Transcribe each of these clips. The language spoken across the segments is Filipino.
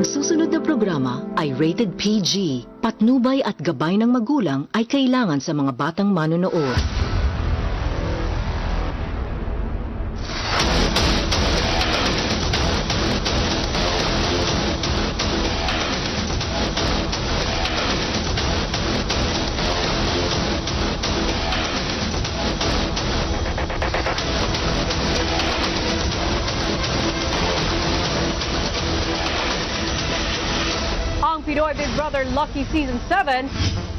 Ang susunod na programa ay rated PG. Patnubay at gabay ng magulang ay kailangan sa mga batang manonood. Ang Pinoy Big Brother Lucky Season 7,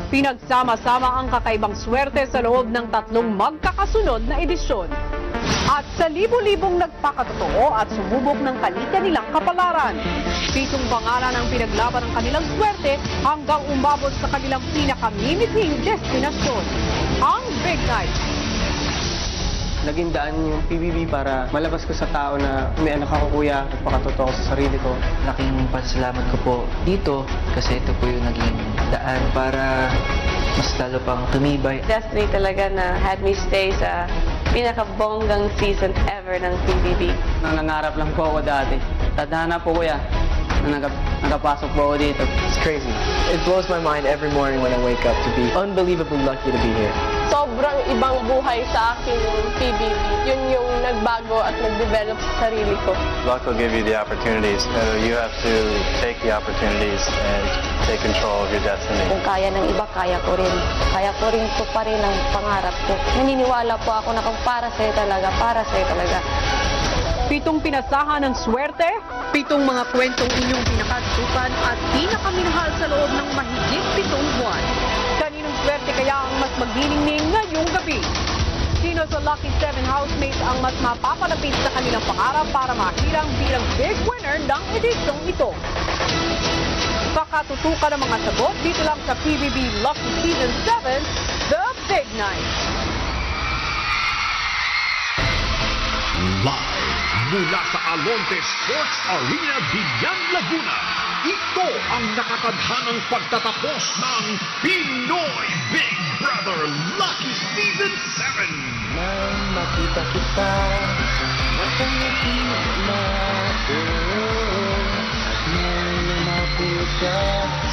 pinagsama-sama ang kakaibang swerte sa loob ng 3 magkakasunod na edisyon. At sa libo-libong nagpakatotoo at sumubok ng kani-kanilang kapalaran. 7 pangalan ang pinaglaban ng kanilang swerte hanggang umabot sa kanilang pinakamimithing destinasyon, ang Big Night. Naging daan yung PBB para malabas ko sa tao na may anak ako kuya, nagpakatotoo sa sarili ko. Laking pasalamat ko po dito kasi ito po yung naging daan para mas lalo pang tumibay. Destiny talaga na had me stay sa pinakabonggang season ever ng PBB. Nangangarap lang po ako dati. Tadhana po kuya na nakapasok po ako dito. It's crazy. It blows my mind every morning when I wake up to be unbelievably lucky to be here. Sobrang ibang buhay sa akin yung PBB. Yun yung nagbago at nag-develop sa sarili ko. Luck will give you the opportunities, but you have to take the opportunities and take control of your destiny. Kung kaya ng iba, kaya ko rin. Kaya ko rin tuparin ang pangarap ko. Naniniwala po ako na kung para sa'yo talaga, para sa'yo talaga. 7 pinasahan ng swerte, 7 mga kwentong inyong pinakatukan at pinakaminahal sa loob ng mahigit 7 buwan. Kaninong swerte kaya ang mas magniningning ngayong gabi? Sino sa Lucky 7 housemates ang mas mapapalapit sa kanilang pangarap para mahirang bilang big winner ng edisyong ito? Pakatutukan ng mga sagot dito lang sa PBB Lucky Season 7, The Big Night. Live mula sa Alonte Sports Arena, Biñan, Laguna. Ito ang nakatadhanang pagtatapos ng Pinoy Big Brother Lucky Season 7. Nang makita kita, nakangiti na ako. Nang lumapit ka,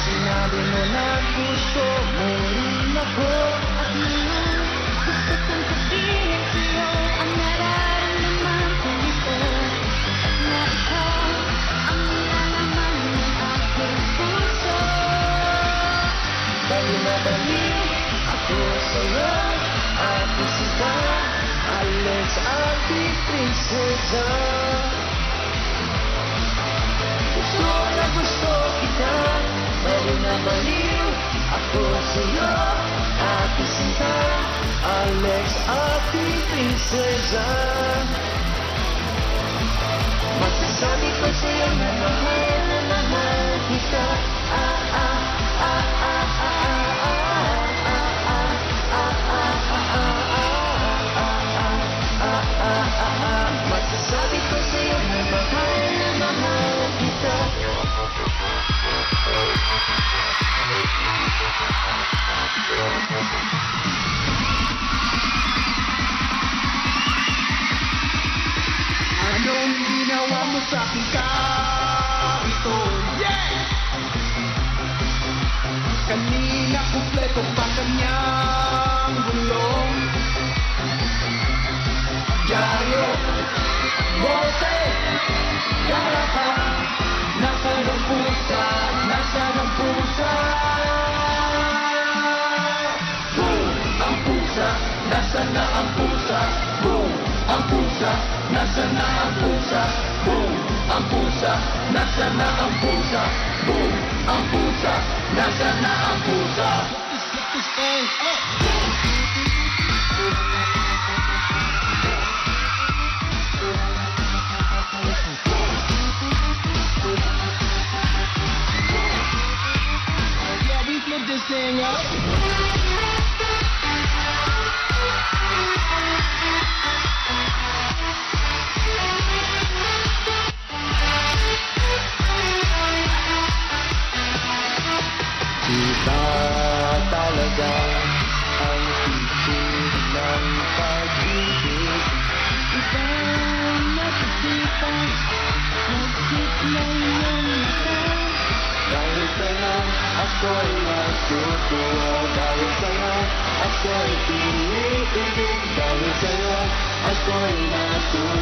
sinabi mo na gusto mo rin ako. At ngayon, gusto kong sabihin sa'yo ang nararamdaman ko ito. Na ikaw ang nilalaman ng aking puso. Bali na baliw ako sa'yo, ate sita, Alex, ate prinsesa. Gusto kita, bali na baliw ako sa'yo, ate sita, Alex, ate prinsesa. Masasabi ko sa'yo na mahal kita. Masasabi ko sa'yo na mahal kita. Anong ginawa mo sa aking karito? Yeah! Kanina kumpleto pa kanyang gulong. Diaryo, bote, garapa, nasa ng pusa, nasa ng pusa. Boom! Ang pusa, nasa na ang pusa. Boom! Ang pusa, nasa na ang pusa. Boom! Ang pusa, nasa na ang pusa. Boom! Ang pusa, nasa na ang pusa. Yeah, we flip this thing up. Iba talaga ang isip ako'y natutuwa dahil sa'yo. Ako'y tumitigil dahil sa'yo. Ako'y natutuwa.